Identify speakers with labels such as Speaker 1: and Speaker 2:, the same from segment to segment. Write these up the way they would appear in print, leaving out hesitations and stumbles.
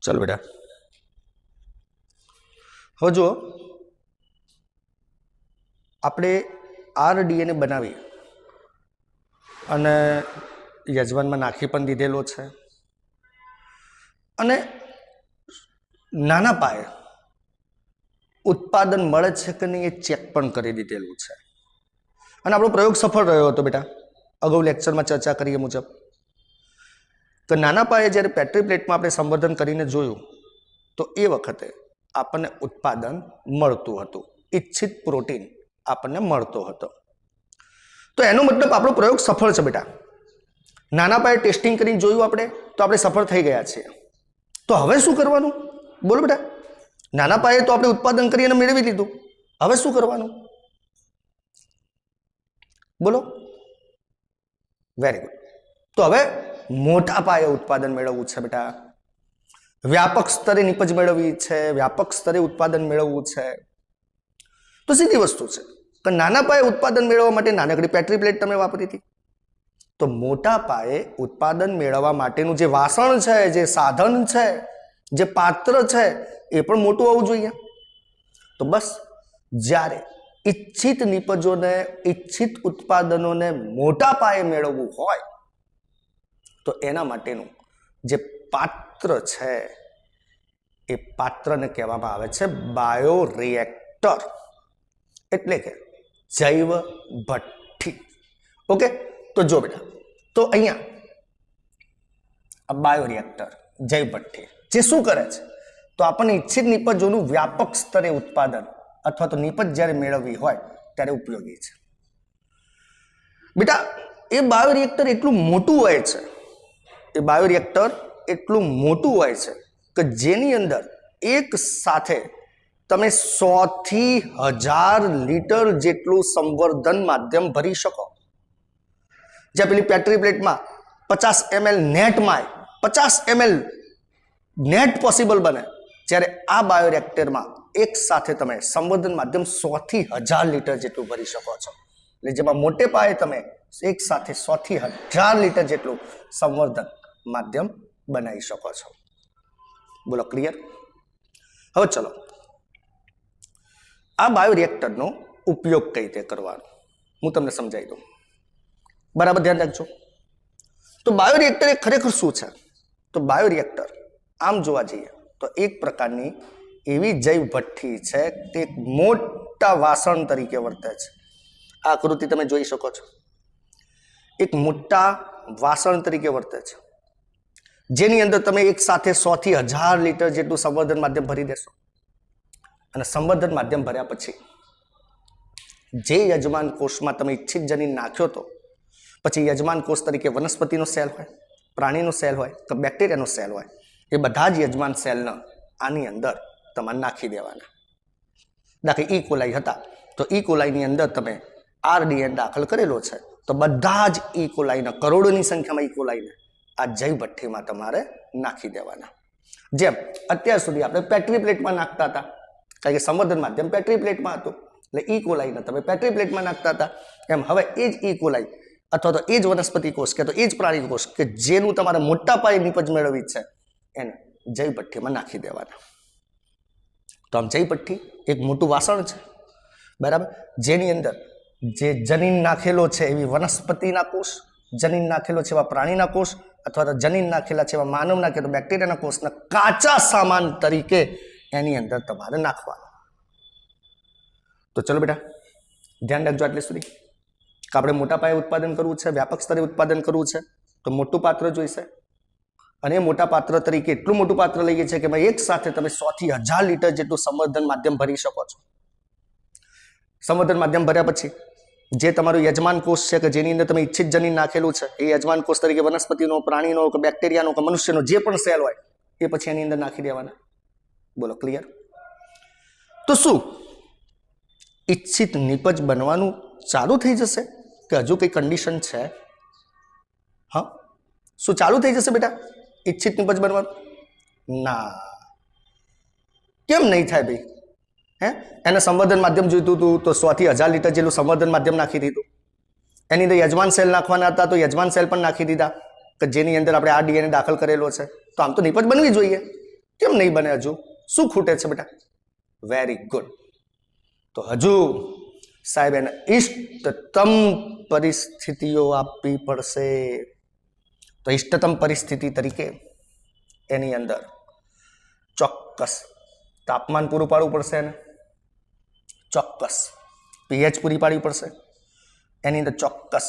Speaker 1: चल बेटा હવે જો આપણે આરડીએનએ બનાવી અને યજમાનમાં નાખી પણ દીધેલો છે અને નાના પાયે ઉત્પાદન મળે છે કે નહીં એ ચેક પણ કરી દીધેલું છે અને આપણો પ્રયોગ સફળ રહ્યો હતો બેટા. અગાઉ લેક્ચરમાં ચર્ચા કરીએ મુજબ તો નાના પાયે જ્યારે પેટ્રી પ્લેટમાં આપણે સંવર્ધન કરીને જોયું તો એ વખતે આપણને ઉત્પાદન મળતું હતું, ઈચ્છિત પ્રોટીન આપણને મળતો હતો. તો એનો મતલબ આપણો પ્રયોગ સફળ છે બેટા. નાના પાયે ટેસ્ટિંગ કરીને જોયું આપણે તો આપણે સફળ થઈ ગયા છીએ. તો હવે શું કરવાનું બોલો બેટા? નાના પાયે તો આપણે ઉત્પાદન કરીને મેળવી લીધું, હવે શું કરવાનું બોલો? Very good. તો હવે મોટા પાયે ઉત્પાદન મેળવવું છે બેટા. વ્યાપક સ્તરે નિપજ મેળવવી છે, વ્યાપક સ્તરે ઉત્પાદન મેળવવું છે. તો સીધી વસ્તુ છે કે નાના પાયે ઉત્પાદન મેળવવા માટે નાનકડી પેટ્રી પ્લેટ તમે વાપરી હતી. તો મોટા પાયે ઉત્પાદન મેળવવા માટેનું જે વાસણ છે, જે સાધન છે, જે પાત્ર છે એ પણ મોટું હોવું જોઈએ. તો બસ જ્યારે ઈચ્છિત નિપજોને, ઈચ્છિત ઉત્પાદનોને મોટા પાયે મેળવવું હોય તો એના માટેનું જે પાત્ર છે એ પાત્રને કહેવામાં આવે છે બાયોરિએક્ટર, એટલે કે જૈવ ભઠ્ઠી. ઓકે, તો જો બેટા, તો અહીંયા આ બાયોરિએક્ટર જૈવ ભઠ્ઠી જે શું કરે છે તો આપણને ઈચ્છિત નિપજોનું વ્યાપક સ્તરે ઉત્પાદન અથવા તો નિપજ જ્યારે મેળવવી હોય ત્યારે ઉપયોગી છે. બેટા એ બાયોરિએક્ટર એટલું મોટું હોય છે, એ બાયોરિએક્ટર એટલું મોટું હોય છે કે જેની અંદર એક સાથે તમે 100 થી 1000 લીટર જેટલું સંવર્ધન માધ્યમ ભરી શકો. જ્યાં પેલી પેટ્રી પ્લેટમાં 50 ml નેટમાં 50 ml નેટ પોસિબલ બને, જ્યારે આ બાયોરિએક્ટરમાં એક સાથે તમે સંવર્ધન માધ્યમ 100 થી 1000 લીટર જેટલું ભરી શકો છો. એટલે જેમાં મોટે પાયે તમે એક સાથે 100 થી 1000 લીટર જેટલું સંવર્ધન માધ્યમ બનાવી શકો છો. બોલો ક્લિયર? હવે ચલો આ બાયોરિએક્ટરનો ઉપયોગ કઈ રીતે કરવાનો હું તમને સમજાવી દઉં. બરાબર ધ્યાન રાખજો. તો બાયોરિએક્ટર એ ખરેખર શું છે? તો બાયોરિએક્ટર આમ જોવા જઈએ તો એક પ્રકારની એવી જૈવ ભઠ્ઠી છે તે એક મોટા વાસણ તરીકે વર્તે છે. આ આકૃતિ તમે જોઈ શકો છો. એક મોટા વાસણ તરીકે વર્તે છે જેની અંદર તમે એક સાથે 100 થી 1000 લીટર જેટલું સંવર્ધન માધ્યમ ભરી દેશો અને સંવર્ધન માધ્યમ ભર્યા પછી જે યજમાન કોષમાં તમે ઈચ્છિત જનીન નાખ્યો તો પછી યજમાન કોષ તરીકે વનસ્પતિનો સેલ હોય, પ્રાણીનો સેલ હોય કે બેક્ટેરિયાનો સેલ હોય, એ બધા જ યજમાન સેલને આની અંદર તમારે નાખી દેવાના. દાખલા ઈ કોલાઈ હતા તો ઈ કોલાઈની અંદર તમે આરડીએન દાખલ કરેલો છે તો બધા જ ઈ કોલાઈના કરોડોની સંખ્યામાં ઈ કોલાઈને આ જૈવ ભઠ્ઠીમાં તમારે નાખી દેવાના. જેમ અત્યાર સુધી આપણે પેટ્રી પ્લેટમાં નાખતા હતા, કારણ કે સંવર્ધન માધ્યમ પેટ્રી પ્લેટમાં હતું એટલે ઈ કોલાઈને તમે પેટ્રી પ્લેટમાં નાખતા હતા, એમ હવે એ જ ઈ કોલાઈ અથવા તો એ જ વનસ્પતિ કોષ કે તો એ જ પ્રાણી કોષ કે જેનું તમારે મોટા પાયે નિપજ મેળવવી છે એને જૈવ ભઠ્ઠીમાં નાખી દેવાના. તો આમ જૈવ ભઠ્ઠી એક મોટું વાસણ છે, બરાબર, જેની અંદર જે જનીન નાખેલો છે એવી વનસ્પતિના કોષ, જનીન નાખેલો છે એવા પ્રાણીના કોષ અથવા તો જનીન નાખેલા છે એવા માનવના કે તો બેક્ટેરિયાના કોષના કાચા સામાન તરીકે એની અંદર તમારે નાખવાનો. તો ચલો બેટા ધ્યાન રાખજો આટલે સુધી કે આપણે મોટા પાયે ઉત્પાદન કરવું છે, વ્યાપક સ્તરે ઉત્પાદન કરવું છે તો મોટું પાત્ર જોઈશે. અને મોટા પાત્ર તરીકે એટલું મોટું પાત્ર લઈએ છીએ કે ભાઈ એક સાથે તમે 100 થી 1000 લીટર જેટલું સંવર્ધન માધ્યમ ભરી શકો છો. સંવર્ધન માધ્યમ ભર્યા પછી જે તમારું યજમાન કોષ છે કે જેની અંદર તમે ઈચ્છિત જનીન નાખેલું છે એ યજમાન કોષ તરીકે વનસ્પતિનો, પ્રાણીનો કે બેક્ટેરિયાનો કે મનુષ્યનો જે પણ સેલ હોય એ પછી એની અંદર નાખી દેવાના. બોલો ક્લિયર? તો શું ઈચ્છિત નિપજ બનવાનું ચાલુ થઈ જશે કે હજુ કઈ કન્ડિશન છે? હા, શું ચાલુ થઈ જશે બેટા ઈચ્છિત નિપજ બનવાનું? ના, કેમ નહીં થાય ભાઈ? એને સંવર્ધન માધ્યમ જોઈતું હતું તો 100 થી 1000 લીટર જેટલું સંવર્ધન માધ્યમ નાખી દીધું. એની અંદર યજમાન સેલ નાખવાના હતા તો યજમાન સેલ પણ નાખી દીધા કે જેની અંદર આપણે આ ડીએનએ દાખલ કરેલો છે. તો આમ તો નિપજ બનવી જોઈએ, કેમ નહીં બને? હજુ શું ખૂટે છે બેટા? Very good. તો હજુ સાહેબ એને ઇષ્ટતમ પરિસ્થિતિઓ આપવી પડશે. તો ઇષ્ટતમ પરિસ્થિતિ તરીકે એની અંદર ચોક્કસ તાપમાન પૂરું પાડવું પડશે, એને ચોક્કસ પીએચ પૂરી પાડવી પડશે, એની અંદર ચોક્કસ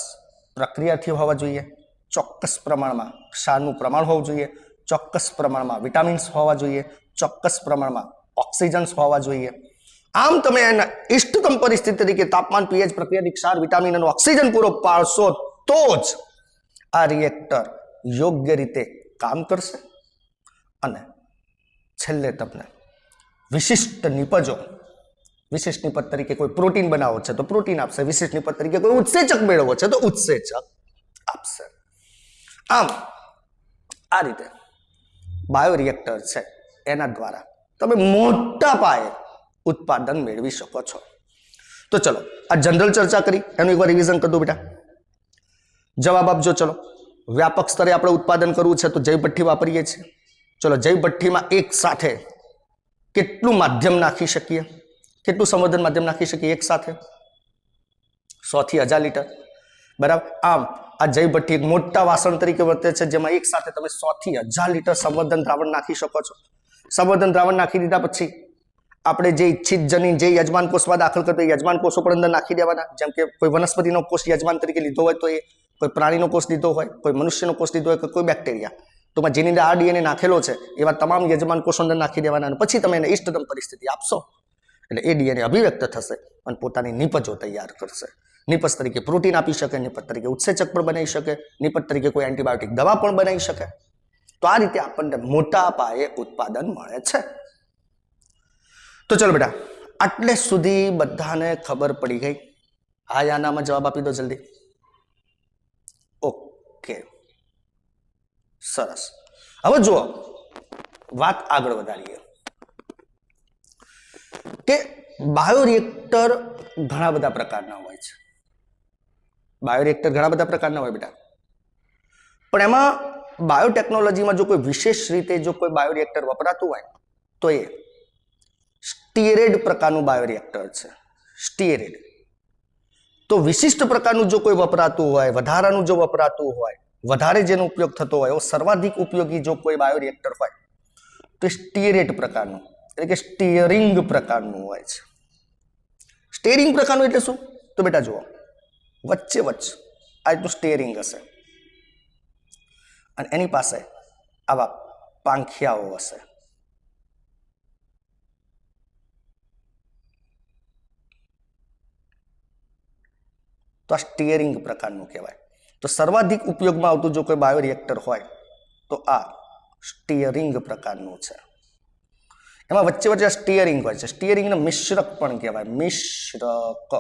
Speaker 1: પ્રક્રિયાથી હોવા જોઈએ, ચોક્કસ પ્રમાણમાં ક્ષારનું પ્રમાણ હોવું જોઈએ, ચોક્કસ પ્રમાણમાં વિટામિન્સ હોવા જોઈએ, ચોક્કસ પ્રમાણમાં ઓક્સિજન્સ હોવા જોઈએ. આમ તમે એના ઇષ્ટતમ પરિસ્થિતિ તરીકે તાપમાન, પીએચ, પ્રક્રિયા, ક્ષાર, વિટામિન અને ઓક્સિજન પૂરો પાડશો તો જ આ રિએક્ટર યોગ્ય રીતે કામ કરશે અને છેલ્લે તમને વિશિષ્ટ નિપજો, વિશિષ્ટ નિપજ તરીકે કોઈ પ્રોટીન બનાવવો છે તો પ્રોટીન આપશે, વિશિષ્ટ નિપજ તરીકે કોઈ ઉત્સેચક મેળવવો છે તો ઉત્સેચક આપશે. આમ આ રીતે બાયોરિએક્ટર છે એના દ્વારા તમે મોટા પાયે ઉત્પાદન મેળવી શકો છો. તો ચલો આ જનરલ ચર્ચા કરી, એનું એકવાર રિવિઝન કરી દો બેટા. જવાબ આપજો. ચલો વ્યાપક સ્તરે આપણે ઉત્પાદન કરવું છે તો જૈવ ભઠ્ઠી વાપરીએ છીએ. ચલો જૈવ ભઠ્ઠીમાં એક સાથે કેટલું માધ્યમ નાખી શકીએ, કેટલું સંવર્ધન માધ્યમ નાખી શકીએ એક સાથે? 100 થી 1000 લીટર. બરાબર. આમ આ જૈવ ભઠ્ઠી એક મોટા વાસણ તરીકે વર્તે છે જેમાં એક સાથે તમે 100 થી 1000 લીટર સંવર્ધન દ્રાવણ નાખી શકો છો. સંવર્ધન દ્રાવણ નાખી દીધા પછી આપણે જે ઈચ્છિત જનીન જે યજમાન કોષમાં દાખલ કરતો યજમાન કોષો પણ અંદર નાખી દેવાના. જેમ કે કોઈ વનસ્પતિનો કોષ યજમાન તરીકે લીધો હોય તો એ, કોઈ પ્રાણીનો કોષ લીધો હોય, કોઈ મનુષ્યનો કોષ લીધો હોય કે કોઈ બેક્ટેરિયા, તો જેની અંદર આ ડીએનએ નાખેલો છે એવા તમામ યજમાન કોષો અંદર નાખી દેવાના અને પછી તમે એને ઇષ્ટતમ પરિસ્થિતિ આપશો એટલે એ ડીએનએ અભિવ્યક્ત થશે અને પોતાની નિપજો તૈયાર કરશે. નિપજ તરીકે પ્રોટીન આપી શકે, નિપજ તરીકે ઉત્સેચક પણ બનાવી શકે, નિપજ તરીકે કોઈ એન્ટીબાયોટિક દવા પણ બનાવી શકે. તો આ રીતે આપણને મોટા પાયે ઉત્પાદન મળે છે. તો ચલો બેટા, આટલે સુધી બધાને ખબર પડી ગઈ? હા યા નામાં જવાબ આપી દો જલ્દી. ઓકે, સરસ. હવે જુઓ, વાત આગળ વધારીએ કે બાયોરિએક્ટર ઘણા બધા પ્રકારના હોય છે. બાયોરિએક્ટર ઘણા બધા પ્રકારના હોય બેટા, પણ એમાં બાયોટેકનોલોજીમાં જો કોઈ વિશેષ રીતે જો કોઈ બાયોરિએક્ટર વપરાતું હોય તો એ સ્ટીરેડ પ્રકારનું બાયોરિએક્ટર છે. સ્ટીરેડ. તો વિશિષ્ટ પ્રકારનું જો કોઈ વપરાતું હોય, વધારાનું જો વપરાતું હોય, વધારે જેનો ઉપયોગ થતો હોય, સર્વાધિક ઉપયોગી જો કોઈ બાયોરિએક્ટર હોય તો સ્ટીરેડ પ્રકારનું એટલે કે સ્ટીયરિંગ પ્રકારનું હોય છે. સ્ટીયરિંગ પ્રકારનું એટલે શું? તો બેટા જુઓ, વચ્ચે આ રીતનું સ્ટીયરિંગ હશે અને એની પાસે આવા પાંખિયાઓ હશે. તો આ સ્ટીયરિંગ પ્રકારનું કહેવાય. તો સર્વાધિક ઉપયોગમાં આવતું જો કોઈ બાયોરિએક્ટર હોય તો આ સ્ટીયરિંગ પ્રકારનું છે. એમાં વચ્ચે સ્ટીયરિંગ હોય છે. સ્ટીયરિંગને મિશ્રક પણ કહેવાય, મિશ્રક.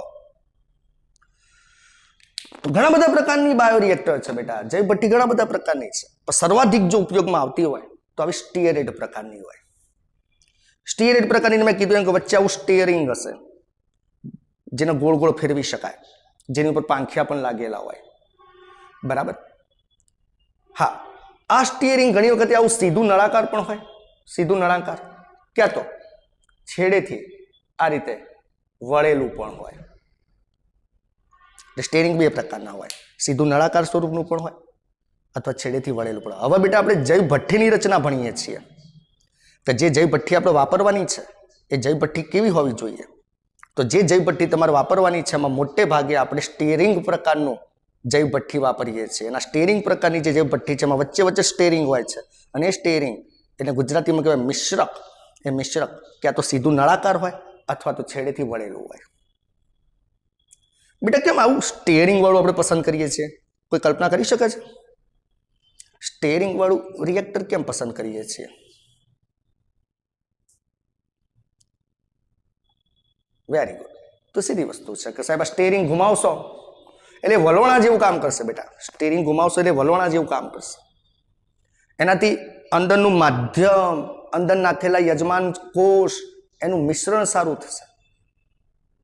Speaker 1: ઘણા બધા પ્રકારની બાયોરિએક્ટર છે બેટા. જૈવ ભઠ્ઠી ઘણા બધા પ્રકારની છે, પણ સર્વાધિક જો ઉપયોગમાં આવતી હોય તો આવી સ્ટીયરેડ પ્રકારની હોય. સ્ટીયરેડ પ્રકારની મેં કીધું એમ કે વચ્ચે આવું સ્ટીયરિંગ હશે જેને ગોળ ગોળ ફેરવી શકાય, જેની ઉપર પાંખિયા પણ લાગેલા હોય. બરાબર. હા, આ સ્ટીયરિંગ ઘણી વખતે આવું સીધું નળાકાર પણ હોય. સીધું નળાકાર ક્યાં તો છેડેથી આ રીતે વળેલું પણ હોય. સ્ટીયરિંગ બે પ્રકારના હોય, સીધું નળાકાર સ્વરૂપનું પણ હોય અથવા છેડેથી વળેલું પણ. હવે બેટા આપણે જૈવ ભઠ્ઠીની રચના ભણીએ છીએ કે જે જૈવ ભઠ્ઠી આપણે વાપરવાની છે એ જૈવ ભઠ્ઠી કેવી હોવી જોઈએ. તો જે જૈવ ભઠ્ઠી તમારે વાપરવાની છે એમાં મોટે ભાગે આપણે સ્ટીયરિંગ પ્રકારનું જૈવ ભઠ્ઠી વાપરીએ છીએ. એના સ્ટીયરિંગ પ્રકારની જે જૈવ ભઠ્ઠી છે એમાં વચ્ચે સ્ટીયરિંગ હોય છે અને એ સ્ટીયરિંગ એટલે ગુજરાતીમાં કહેવાય મિશ્રક. એ મિશ્રક ક્યાં તો સીધું નળાકાર હોય અથવા તો છેડેથી વળેલું હોય. બેટા કેમ આવું સ્ટીયરિંગ વાળું આપણે પસંદ કરીએ છીએ? કોઈ કલ્પના કરી શકે છે? સ્ટીયરિંગ વાળું રિએક્ટર કેમ પસંદ કરીએ છીએ? Very good. તો સીધી વસ્તુ છે કે સાહેબ આ સ્ટીયરિંગ ઘુમાવશો એટલે વલોણા જેવું કામ કરશે બેટા. સ્ટીયરિંગ ઘુમાવશો એટલે વલોણા જેવું કામ કરશે. એનાથી અંદરનું માધ્યમ, અંદર નાખેલા યજમાન કોષ, એનું મિશ્રણ સારું થશે.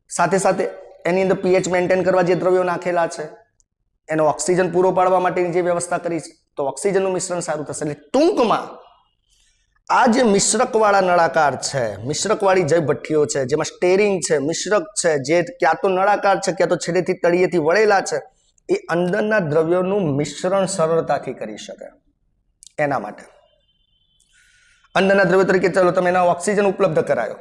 Speaker 1: સાથે સાથે એની અંદર પીએચ મેન્ટેન કરવા જે દ્રવ્યો નાખેલા છે, એનો ઓક્સિજન પૂરો પાડવા માટેની જે વ્યવસ્થા કરી છે તો ઓક્સિજનનું મિશ્રણ સારું થશે. એટલે ટૂંકમાં આ જે મિશ્રકવાળા નળાકાર છે, મિશ્રકવાળી જય ભઠ્ઠીઓ છે, જેમાં સ્ટેરિંગ છે, મિશ્રક છે, જે ક્યાં તો નળાકાર છે ક્યાં તો છેડેથી તળિયેથી વળેલા છે, એ અંદરના દ્રવ્યોનું મિશ્રણ સરળતાથી કરી શકે. એના માટે અંદરના દ્રવ્ય તરીકે ચાલો તમે એના ઓક્સિજન ઉપલબ્ધ કરાયો,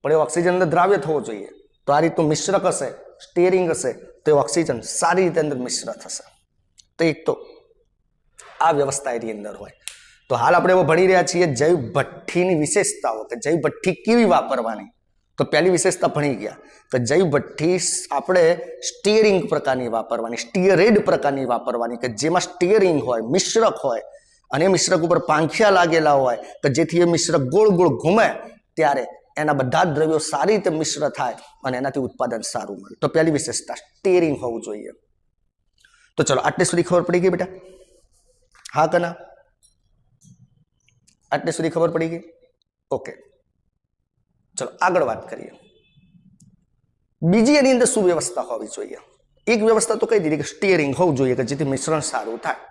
Speaker 1: પણ એ ઓક્સિજન અંદર દ્રાવ્ય થવો જોઈએ. તો આ રીતનું મિશ્રક હશે, સ્ટેરિંગ હશે, તો એ ઓક્સિજન સારી રીતે અંદર મિશ્ર થશે. તો એક તો આ વ્યવસ્થા એની અંદર હોય. તો હાલ આપણે એવો ભણી રહ્યા છીએ જૈવ ભઠ્ઠીની વિશેષતાઓ, કે જૈવ ભઠ્ઠી કેવી વાપરવાની. તો પહેલી વિશેષતા ભણી ગયા કે જૈવ ભઠ્ઠી આપણે સ્ટીયરિંગ પ્રકારની વાપરવાની, સ્ટીયરેડ પ્રકારની વાપરવાની, કે જેમાં સ્ટીયરિંગ હોય, મિશ્રક હોય, અને મિશ્રક ઉપર પાંખિયા લાગેલા હોય, કે જેથી એ મિશ્રક ગોળ ગોળ ઘૂમે ત્યારે એના બધા જ દ્રવ્યો સારી રીતે મિશ્ર થાય અને એનાથી ઉત્પાદન સારું મળે. તો પહેલી વિશેષતા સ્ટીયરિંગ હોવું જોઈએ. તો ચલો આટલે સુધી ખબર પડી ગઈ બેટા? હા કે ના? આટલે સુધી ખબર પડી ગઈ? ઓકે, ચલો આગળ વાત કરીએ. બીજી એની અંદર શું વ્યવસ્થા હોવી જોઈએ? એક વ્યવસ્થા તો કહી દીધી કે સ્ટીયરિંગ હોવું જોઈએ, કે જેથી મિશ્રણ સારું થાય.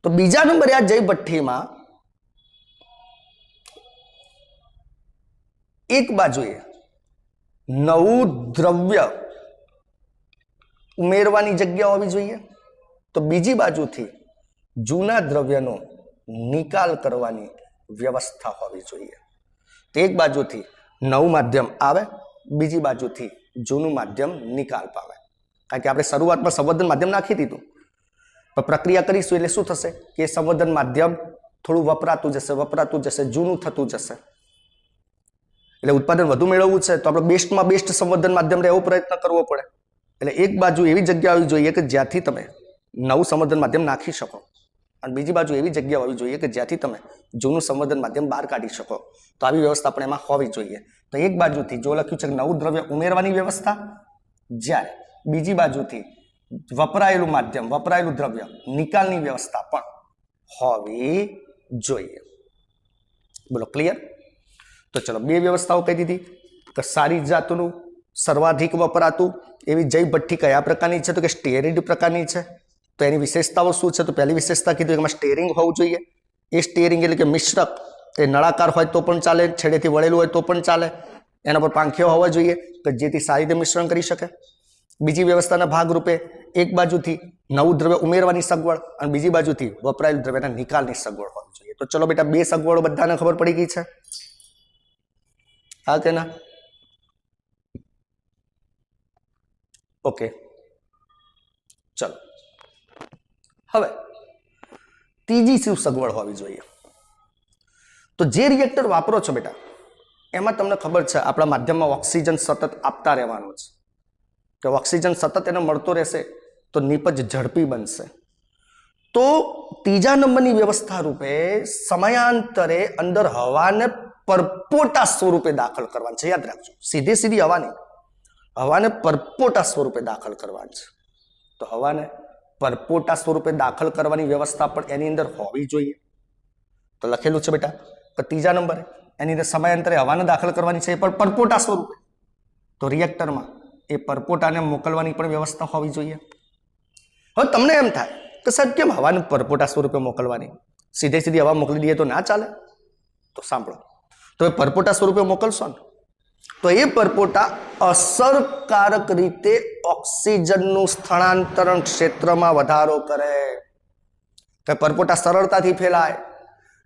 Speaker 1: તો બીજા નંબરે આ જૈવ ભઠ્ઠીમાં એક બાજુએ નવું દ્રવ્ય ઉમેરવાની જગ્યા હોવી જોઈએ, તો બીજી બાજુથી જૂના દ્રવ્યનો નિકાલ કરવાની વ્યવસ્થા હોવી જોઈએ. તો એક બાજુથી નવું માધ્યમ આવે, બીજી બાજુથી જૂનું માધ્યમ નિકાલ પામે. કારણ કે આપણે શરૂઆતમાં સંવર્ધન માધ્યમ નાખી દીધું, પણ પ્રક્રિયા કરીશું એટલે શું થશે કે સંવર્ધન માધ્યમ થોડું વપરાતું જશે, જૂનું થતું જશે. એટલે ઉત્પાદન વધુ મેળવવું છે તો આપણે બેસ્ટમાં બેસ્ટ સંવર્ધન માધ્યમ રહેવો પ્રયત્ન કરવો પડે. એટલે એક બાજુ એવી જગ્યા હોવી જોઈએ કે જ્યાંથી તમે નવું સંવર્ધન માધ્યમ નાખી શકો, અને બીજી બાજુ એવી જગ્યા હોવી જોઈએ કે જ્યાંથી તમે જૂનું સંવર્ધન માધ્યમ બહાર કાઢી શકો. તો આવી વ્યવસ્થા પણ એમાં હોવી જોઈએ. તો એક બાજુથી જો લખ્યું છે કે નવું દ્રવ્ય ઉમેરવાની વ્યવસ્થા, જ્યારે બીજી બાજુથી વપરાયેલું માધ્યમ, વપરાયેલું દ્રવ્ય નિકાલની વ્યવસ્થા પણ હોવી જોઈએ. બોલો ક્લિયર? તો ચલો બે વ્યવસ્થાઓ કહી દીધી કે સારી જાતનું સર્વાધિક વપરાતું એવી જૈવ ભઠ્ઠી કયા પ્રકારની છે? તો કે સ્ટેરિડ પ્રકારની છે. તો એની વિશેષતાઓ શું છે? તો પહેલી વિશેષતા કીધું એમાં સ્ટેરિંગ હોવું જોઈએ. એ સ્ટેરિંગ એટલે કે મિશ્રક એ નળાકાર હોય તો પણ ચાલે, છેડેથી વળેલું હોય તો પણ ચાલે, એના પર પાંખીઓ હોવા જોઈએ કે જેથી સારી રીતે મિશ્રણ કરી શકે. બીજી વ્યવસ્થાના ભાગરૂપે એક બાજુથી નવું દ્રવ્ય ઉમેરવાની સગવડ અને બીજી બાજુથી વપરાયેલ દ્રવ્યના નિકાલની સગવડ હોવી જોઈએ. તો ચલો બેટા, બે સગવડો બધાને ખબર પડી ગઈ છે? હા કે ના? ઓકે, ચલો હવે ત્રીજી શું સગવડ હોવી જોઈએ? તો જે રિએક્ટર વાપરો છો બેટા, એમાં તમને ખબર છે આપણા માધ્યમમાં ઓક્સિજન સતત આપતા રહેવાનું છે. કે ઓક્સિજન સતત એને મળતો રહેશે તો નીપજ ઝડપી બનશે. તો ત્રીજા નંબરની વ્યવસ્થા રૂપે સમયાંતરે અંદર હવાને પરપોટા સ્વરૂપે દાખલ કરવાની છે. યાદ રાખજો, સીધી સીધી હવાને પરપોટા સ્વરૂપે દાખલ કરવાની છે. તો હવાને પરપોટા સ્વરૂપે દાખલ કરવાની વ્યવસ્થા પણ એની અંદર હોવી જોઈએ. તો લખેલું છે બેટા કે ત્રીજા નંબરે એની અંદર સમયાંતરે હવાને દાખલ કરવાની છે, પણ પરપોટા સ્વરૂપે. તો રિએક્ટરમાં એ પરપોટાને મોકલવાની પણ વ્યવસ્થા હોવી જોઈએ. હવે તમને એમ થાય કે સાહેબ કેમ હવાને પરપોટા સ્વરૂપે મોકલવાની? સીધે સીધી હવા મોકલી દઈએ તો ના ચાલે? તો સાંભળો, તો એ પરપોટા સ્વરૂપે મોકલશો ને તો એ પરપોટા અસરકારક રીતે ઓક્સિજનનું સ્થળાંતરણ ક્ષેત્રમાં વધારો કરે. તો પરપોટા સરળતાથી ફેલાય.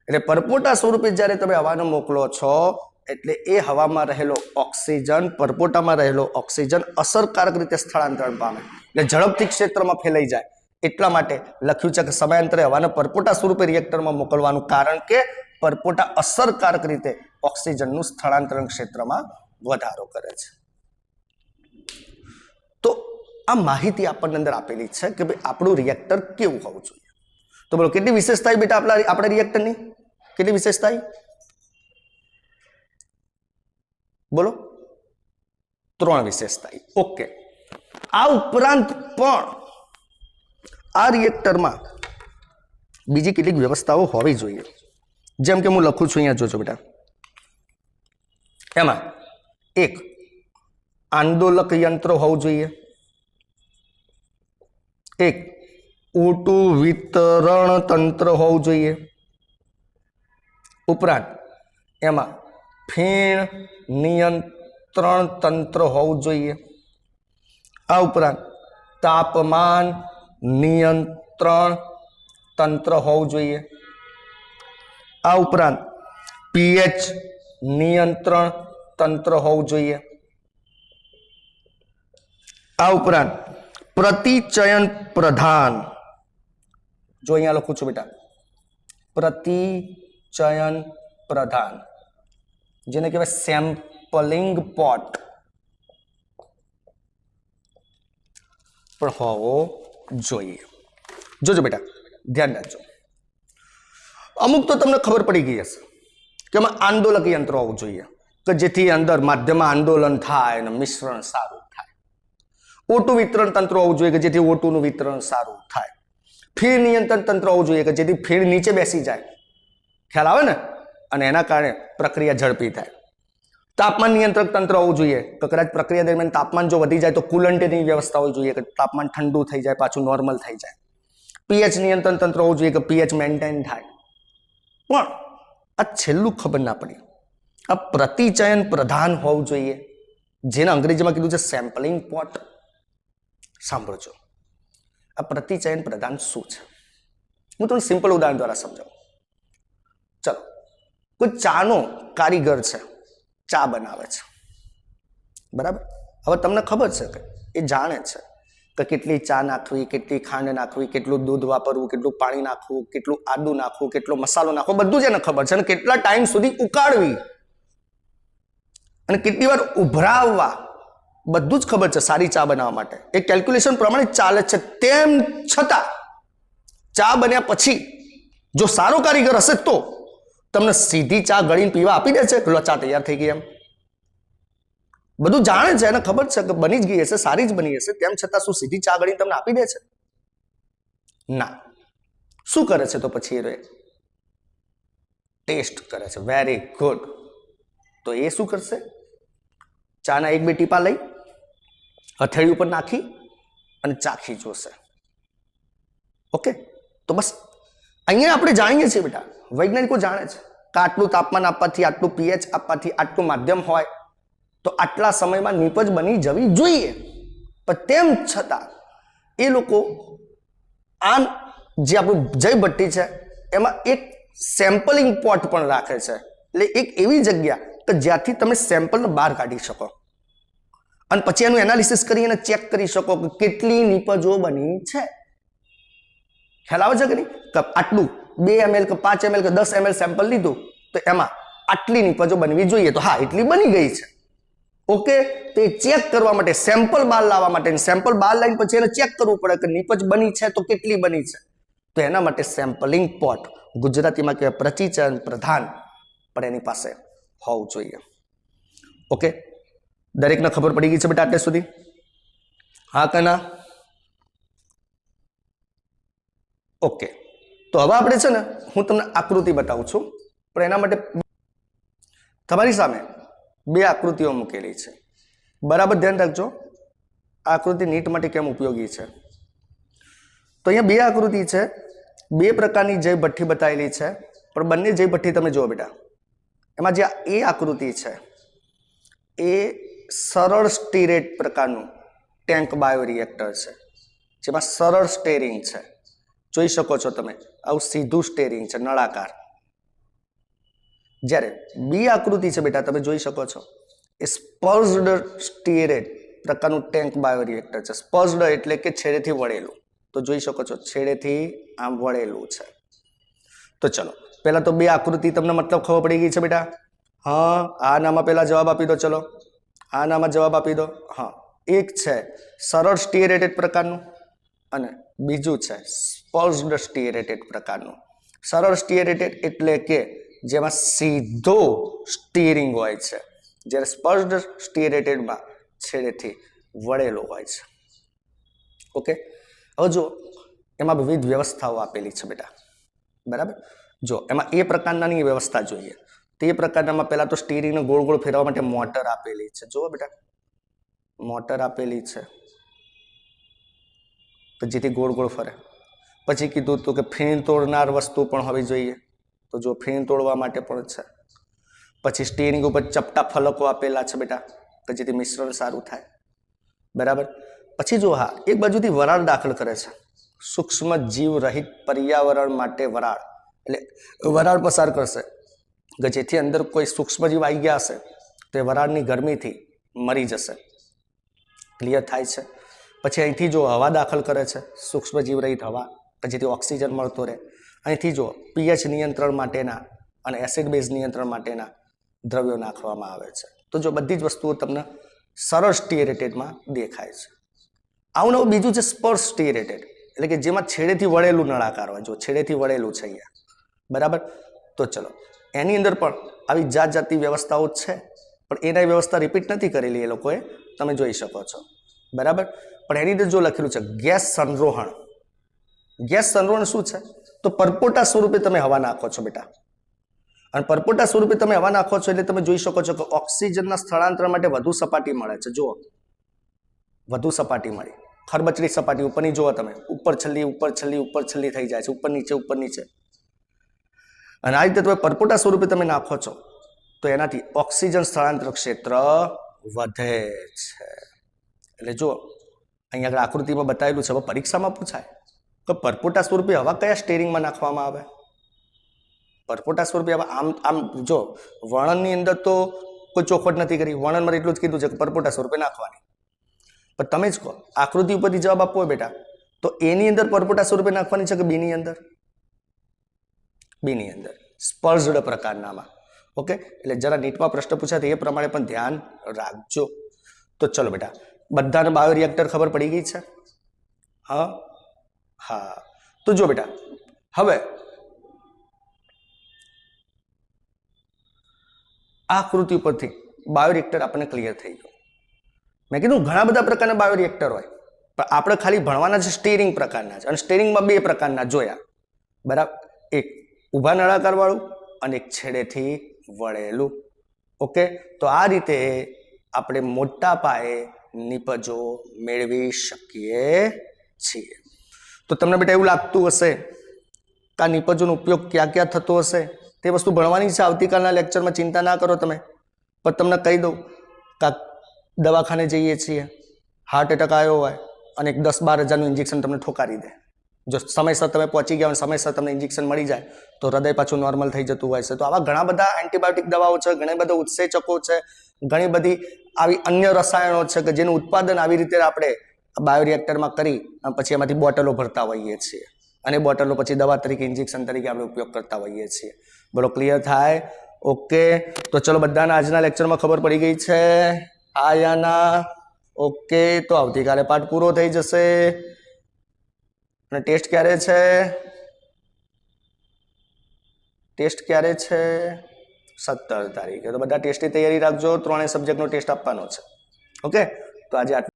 Speaker 1: એટલે પરપોટા સ્વરૂપે જ્યારે તમે હવાને મોકલો છો એટલે એ હવામાં રહેલો ઓક્સિજન, પરપોટામાં રહેલો ઓક્સિજન અસરકારક રીતે સ્થળાંતરણ પામે, એટલે ઝડપથી ક્ષેત્રમાં ફેલાઈ જાય. એટલા માટે લખ્યું છે કે સમયાંતરે હવાને પરપોટા સ્વરૂપે રિએક્ટરમાં મોકલવાનું, કારણ કે પરપોટા અસરકારક રીતે ઓક્સિજનનું સ્થળાંતરણ ક્ષેત્રમાં વધારો કરે છે. તો આ માહિતી આપણને અંદર આપેલી છે કે ભાઈ આપણું રિએક્ટર કેવું હોવું જોઈએ. તો બોલો કેટલી વિશેષતા બેટા આપણા રિએક્ટરની? કેટલી વિશેષતા? બોલો, 3 વિશેષતા. ઓકે, આ ઉપરાંત પણ આ રિએક્ટરમાં બીજી કેટલીક વ્યવસ્થાઓ હોવી જોઈએ. જેમ કે હું લખું છું અહીંયા, જોજો બેટા. એમાં એક આંદોલક યંત્ર હોવું જોઈએ, એક ઊંટું વિતરણ તંત્ર હોવું જોઈએ, ઉપરાંત એમાં ફીણ નિયંત્રણ તંત્ર હોવું જોઈએ. આ ઉપરાંત તાપમાન નિયંત્રણ તંત્ર હોવું જોઈએ. આ ઉપરાંત પીએચ નિયંત્રણ તંત્ર હોવું જોઈએ. આ ઉપરાંત પ્રતિચયન પ્રધાન, જો અહીંયા લખું છું બેટા, પ્રતિચયન પ્રધાન, જેને કહેવાય સેમ્પલિંગ પોટ, પણ હોવો જોઈએ. જોજો બેટા, ધ્યાન રાખજો. અમુક તો તમને ખબર પડી ગઈ હશે કે એમાં આંદોલક યંત્ર હોવું જોઈએ કે જેથી અંદર માધ્યમમાં આંદોલન થાય અને મિશ્રણ સારું થાય. ઓટું વિતરણ તંત્ર હોવું જોઈએ કે જેથી ઓટુનું વિતરણ સારું થાય. ફીણ નિયંત્રણ તંત્ર હોવું જોઈએ કે જેથી ફીણ નીચે બેસી જાય, ખ્યાલ આવે ને, અને એના કારણે પ્રક્રિયા ઝડપી થાય. તાપમાન નિયંત્રક તંત્ર હોવું જોઈએ કે કદાચ પ્રક્રિયા દરમિયાન તાપમાન જો વધી જાય તો કુલન્ટની વ્યવસ્થા હોવી જોઈએ કે તાપમાન ઠંડુ થઈ જાય, પાછું નોર્મલ થઈ જાય. પીએચ નિયંત્રણ તંત્ર હોવું જોઈએ કે પીએચ મેન્ટેન થાય. પણ આ છેલ્લું ખબર ના પડી, આ પ્રતિચયન પ્રધાન હોવું જોઈએ, જેને અંગ્રેજીમાં કીધું છે સેમ્પલિંગ પોટ. સાંભળજો, આ પ્રતિચયન પ્રધાન શું છે હું તમને સિમ્પલ ઉદાહરણ દ્વારા સમજાવું. ચલો, કોઈ ચાનો કારીગર છે, ચા બનાવે છે, બરાબર. હવે તમને ખબર છે કે એ જાણે છે કે કેટલી ચા નાખવી, કેટલી ખાંડ નાખવી, કેટલું દૂધ વાપરવું, કેટલું પાણી નાખવું, કેટલું આદુ નાખવું, કેટલો મસાલો નાખવો, બધું જ એને ખબર છે. અને કેટલા ટાઈમ સુધી ઉકાળવી અને કેટલી વાર ઉભરાવવા, બધું જ ખબર છે સારી ચા બનાવવા માટે. એ કેલ્ક્યુલેશન પ્રમાણે ચાલે છે. તેમ છતાં ચા બન્યા પછી જો સારો કારીગર હશે તો તમને સીધી ચા ગળીને પીવા આપી દે છે, પેલો ચા તૈયાર થઈ ગઈ એમ. બધું જાણે છે, એને ખબર છે કે બની જ ગઈ હશે, સારી જ બની હશે, તેમ છતાં શું સીધી ચા ગળીને તમને આપી દે છે? ના. શું કરે છે તો પછી એ ટેસ્ટ કરે છે. Very good. તો એ શું કરશે? ચાના એક બે ટીપા લઈ હથેળી ઉપર નાખી અને ચાખી જોશે. ઓકે, તો બસ અહીંયા આપણે જાણીએ છીએ બેટા, વૈજ્ઞાનિકો જાણે છે કે આટલું તાપમાન આપવાથી, આટલું પીએચ આપવાથી, આટલું માધ્યમ હોય તો આટલા સમયમાં નીપજ બની જવી જોઈએ. પણ તેમ છતાં એ લોકો આ જે આપણું જય ભઠ્ઠી છે એમાં એક સેમ્પલિંગ પોટ પણ રાખે છે. એટલે એક એવી જગ્યા કે જ્યાંથી તમે સેમ્પલને બહાર કાઢી શકો અને પછી એનું એનાલિસિસ કરી અને ચેક કરી શકો કે કેટલી નીપજો બની છે. ખ્યાલ આવે છે કે નહીં? કે આટલું 2 ml કે 5 ml કે 10 ml સેમ્પલ લીધું તો એમાં આટલી નીપજો બનવી જોઈએ, તો હા એટલી બની ગઈ છે. ઓકે, તો એ ચેક કરવા માટે, સેમ્પલ બહાર લાવવા માટે, સેમ્પલ બહાર લાવીને પછી એને ચેક કરવું પડે કે નીપજ બની છે તો કેટલી બની છે. તો એના માટે સેમ્પલિંગ પોટ, ગુજરાતીમાં કહેવાય પ્રતિચયન પ્રધાન, પણ એની પાસે હોવું જોઈએ. ઓકે, દરેકને ખબર પડી ગઈ છે બેટા અત્યાર સુધી? હા કે ના? ઓકે, તો હવે આપણે છે ને હું તમને આકૃતિ બતાવું છું, પણ એના માટે તમારી સામે 2 આકૃતિઓ મૂકેલી છે. બરાબર ધ્યાન રાખજો, આ આકૃતિ નીટ માટે કેમ ઉપયોગી છે. તો અહીંયા 2 આકૃતિ છે, 2 પ્રકારની જય ભઠ્ઠી બતાવેલી છે, પણ બંને જય ભઠ્ઠી તમે જુઓ બેટા. એમાં જે એ આકૃતિ છે એ સરળ સ્ટીરેટ પ્રકારનું ટેન્ક બાયોરિએક્ટર છે, જેમાં સરળ સ્ટેરિંગ છે. જોઈ શકો છો તમે, આવું સીધું સ્ટેરિંગ છે, નળાકાર. જ્યારે બી આકૃતિ છે બેટા, તમે જોઈ શકો છો એ સ્પર્શ્ડ સ્ટીરેટ પ્રકારનું ટેન્ક બાયોરિએક્ટર છે. સ્પર્શ્ડ એટલે કે છેડેથી વળેલું. તો જોઈ શકો છો છેડેથી આમ વળેલું છે. તો ચલો પહેલા તો 2 આકૃતિ તમને મતલબ ખબર પડી ગઈ છે બેટા? હા, આ નામાં પહેલા જવાબ આપી દો. ચલો આ નામાં જવાબ આપી દો. હા, એક છે સરળ સ્ટીરેટેડ પ્રકારનું અને બીજું છે સ્પર્શ્ડ સ્ટીરેટેડ પ્રકારનું. સરળ સ્ટીરેટેડ એટલે કે જેમાં સીધો સ્ટીરિંગ હોય છે, જ્યારે સ્પર્શ્ડ સ્ટીરેટેડમાં છેડેથી વળેલો હોય છે. ઓકે, હવે જો એમાં વિવિધ વ્યવસ્થાઓ આપેલી છે બેટા, બરાબર. જો એમાં એ પ્રકારની વ્યવસ્થા જોઈએ તો એ પ્રકારનામાં પહેલા તો સ્ટીરિંગને ગોળ ગોળ ફેરવવા માટે મોટર આપેલી છે. જુઓ બેટા, મોટર આપેલી છે તો જેથી ગોળ ગોળ ફરે. પછી કીધું હતું કે ફીણ તોડનાર વસ્તુ પણ હોવી જોઈએ, તો જો ફીણ તોડવા માટે પણ છે. પછી સ્ટીયરિંગ ઉપર ચપટા ફલકો આપેલા છે બેટા, કે જેથી મિશ્રણ સારું થાય. બરાબર. પછી જો હા એક બાજુથી વરાળ દાખલ કરે છે, સૂક્ષ્મ જીવ રહિત પર્યાવરણ માટે વરાળ, એટલે વરાળ પસાર કરશે કે જેથી અંદર કોઈ સૂક્ષ્મ જીવ આવી ગયા હશે તો એ વરાળની ગરમીથી મરી જશે. ક્લિયર થાય છે. પછી અહીંથી જો હવા દાખલ કરે છે, સૂક્ષ્મ જીવ રહિત હવા, કે જેથી ઓક્સિજન મળતો રહે. અહીંથી જો પીએચ નિયંત્રણ માટેના અને એસિડ બેઝ નિયંત્રણ માટેના દ્રવ્યો નાખવામાં આવે છે. તો જો બધી જ વસ્તુઓ તમને સરળ સ્ટીયરેટેડમાં દેખાય છે. આવું નવું બીજું છે સ્પર્શ સ્ટીયરેટેડ, એટલે કે જેમાં છેડેથી વળેલું નળાકાર હોય. જો છેડેથી વળેલું છે અહીંયા, બરાબર. તો ચલો એની અંદર પણ આવી જાત જાતની વ્યવસ્થાઓ છે, પણ એના વ્યવસ્થા રિપીટ નથી કરેલી એ લોકોએ, તમે જોઈ શકો છો. બરાબર. પણ એની અંદર જો લખેલું છે ગેસ સંરોહણ. ગેસ સંરોહણ શું છે? તો પરપોટા સ્વરૂપે તમે હવા નાખો છો બેટા, અને પરપોટા સ્વરૂપે તમે હવા નાખો છો એટલે તમે જોઈ શકો છો કે ઓક્સિજનના સ્થળાંતર માટે વધુ સપાટી મળે છે. જુઓ, વધુ સપાટી મળી, ખરબચડી સપાટી ઉપરની જુઓ તમે, ઉપર છેલ્લી ઉપર છેલ્લી ઉપર છેલ્લી થઈ જાય છે, ઉપર નીચે. અને આ રીતે તમે પરપોટા સ્વરૂપે તમે નાખો છો તો એનાથી ઓક્સિજન સ્થળાંતર ક્ષેત્ર વધે છે. એટલે જો અહીંયા આગળ આકૃતિમાં બતાવેલું છે. હવે પરીક્ષામાં પૂછાય કે પરપોટા સ્વરૂપે હવા કયા સ્ટીયરિંગમાં નાખવામાં આવે? પરપોટા સ્વરૂપે હવા આમ જો વર્ણનની અંદર તો કોઈ ચોખવટ નથી કરી, વર્ણનમાં એટલું જ કીધું છે કે પરપોટા સ્વરૂપે નાખવાની. પણ તમે જ કહો આકૃતિ ઉપરથી જવાબ આપવો હોય બેટા, તો એની અંદર પરપોટા સ્વરૂપે નાખવાની છે કે બીની અંદર? બીની અંદર, સ્પર્શડ પ્રકારનામાં. ઓકે, એટલે જરા નીટમાં પ્રશ્ન પૂછાય તો એ પ્રમાણે પણ ધ્યાન રાખજો. તો ચલો બેટા, બધાને બાયોરિએક્ટર ખબર પડી ગઈ છે? હા. તો જો બેટા, હવે આ આકૃતિ ઉપરથી બાયોરિએક્ટર આપણને ક્લિયર થઈ ગયું. મેં કીધું ઘણા બધા પ્રકારના બાયોરિએક્ટર હોય, પણ આપણે ખાલી ભણવાના છે સ્ટીયરિંગ પ્રકારના છે, અને સ્ટીયરિંગમાં બે પ્રકારના જોયા. બરાબર. એક ઊભા નળાકાર વાળું અને એક છેડેથી વળેલું. ઓકે, તો આ રીતે આપણે મોટા પાયે નિપજો મેળવી શકીએ છીએ. તો તમને બેટા એવું લાગતું હશે કે આ નિપજોનો ઉપયોગ ક્યાં ક્યાં થતો હશે, તે વસ્તુ ભણવાની છે આવતીકાલના લેક્ચરમાં. ચિંતા ના કરો તમે. પણ તમને કહી દઉં કે દવાખાને જઈએ છીએ, હાર્ટ એટેક આવ્યો હોય અને એક 10-12 હજારનું ઇન્જેક્શન તમને ઠોકારી દે. જો સમયસર તમે પહોંચી ગયા અને સમયસર તમને ઇન્જેક્શન મળી જાય તો હૃદય પાછું નોર્મલ થઈ જતું હોય છે. તો આવા ઘણા બધા એન્ટીબાયોટિક દવાઓ છે, ઘણા બધા ઉત્સેચકો છે, ઘણી બધી આવી અન્ય રસાયણો છે કે જેનું ઉત્પાદન આવી રીતે આપણે બાયોરિએક્ટરમાં કરી અને પછી એમાંથી બોટલો ભરતા હોઈએ છીએ, અને બોટલો પછી દવા તરીકે ઇન્જેક્શન તરીકે આપણે ઉપયોગ કરતા હોઈએ છીએ. બોલો, ક્લિયર થાય? ઓકે, તો ચલો બધાને આજના લેક્ચરમાં ખબર પડી ગઈ છે? હા યા ના? ઓકે, તો આવતીકાલે પાઠ પૂરો થઈ જશે. અને ટેસ્ટ ક્યારે છે? ટેસ્ટ ક્યારે છે? 17 તારીખે. તો બધા ટેસ્ટની તૈયારી રાખજો. 3 સબ્જેક્ટનો ટેસ્ટ આપવાનો છે. ઓકે, તો આજે